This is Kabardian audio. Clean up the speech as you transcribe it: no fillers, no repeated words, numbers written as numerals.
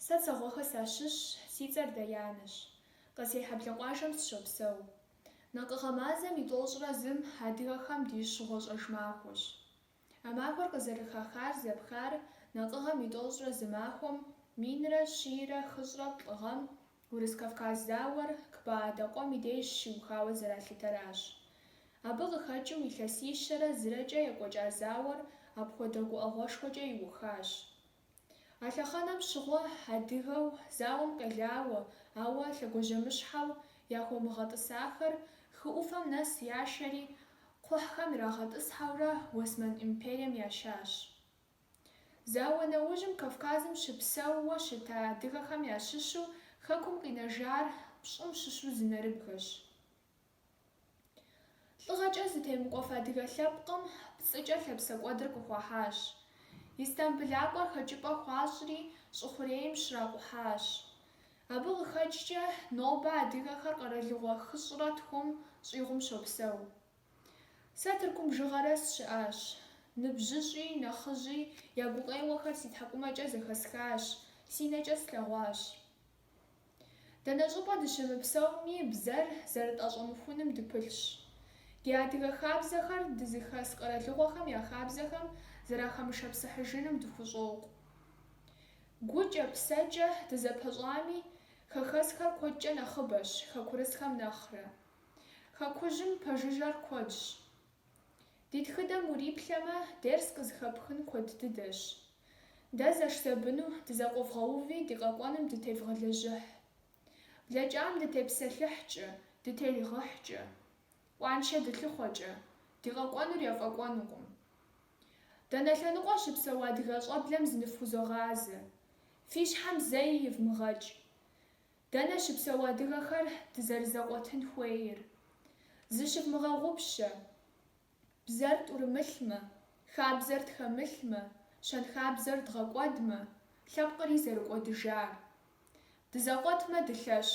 Сэ цагъуэхэ сащыщ, си цӏэр Даянэщ. Къасехьэблэ къуажэм сыщопсэу. Накъыгъэ мазэм и тӏощӏрэ зым адыгэхэм ди щыгъуэ щӏэж махуэщ. А махуэр къызэрыхахар зэпхар Накъыгъэм и тӏощӏрэ зы махуэм минрэ щийрэ хыщӏрэ плӏыгъэм Урыс-Кавказ зауэр КПА къуэм и деж щиухауэ зэралъытэращ. Абы къыхэкӏыу илъэсищэрэ зырэкӏэ екӏуэкӏа зауэр апхуэдэ гуӏэгъуэшхуэкӏэ иухащ. А лъэхъэнэм щыгъуэ адыгэу зауэм къелауэ, ауэ лъэгуажьэмыщхьэу яхуэмыгъэтӏысахэр хы ӏуфэм нэс яшэри кхъухьхэм ирагъэтӏысхьэурэ Осман империем яшащ. Зауэ нэужьым Кавказым щыпсэууэ щыта адыгэхэм ящыщу хэкум къинэжар пщӏым щыщу зы нэрыбгэщ. Лӏыгъэкӏэ зытемыкӏуэф адыгэ лъэпкъым пцӏыкӏэ лъэпсэ кӏуэдыр къыхуахьащ. Истамбылакӏуэр хэкӏыпӏэ хуащӏри щӏы хъурейм щракъухьащ. Абы къыхэкӏкӏэ нобэ адыгэхэр къэралыгъуэ хыщӏрэ тхум щӏигъум щопсэу. Сэ Тыркум бжыгъэрэ сщыӏащ. Ныбжьыщӏи, нэхъыжьи я гукъеуэхэр си тхьэкӏумэкӏэ зэхэсхащ, си нэкӏэ слъэгъуащ. Дэнэ щӏыпӏэ дыщымыпсэуми бзэр зэрытӏэщӏэмыхуным дыпылъщ. Ди адыгэ хабзэхэр дызыхэс къэралыгъуэхэм я хабзэхэм зэрахэмышэпсыхьыжыным дыхущӏокъу. ГукӀэ, псэкӀэ дызэпэщӀами, хэхэсхэр куэдкӀэ нэхъыбэщ, хэкурысхэм нэхърэ. Хэкужьым пэжыжьэр куэдщ. Ди тхыдэм уриплъэмэ, дерс къызыхэпхын куэд дыдэщ. Дэ зэшсэбыну дызэкъуэвгъэуви ди къэкӀуэным дытевгъэлэжьыхь. Блэкӏам дытепсэлъыхькӏэ, дытеригъыхькӏэ. Ӏуаншэ дылъыхъуэкӏэ, ди къэкӀуэнур ефӀэкӀуэнукъым. Дэнэ лъэныкъуэ щыпсэу адыгэ щӀэблэм зыныфхузогъазэ. Фи щхьэм зэи евмыгъэкӏ. Дэнэ щыпсэу адыгэхэр дызэрызэкъуэтын хуейр? Зыщывмыгъэгъупщэ. Бзэр тӏурымылъмэ, хабзэр тхэмылъмэ, щэнхабзэр дгъэкӏуэдмэ, лъэпкъри зэрыкӏуэдыжар. Дызэкъуэтмэ, дылъэщ.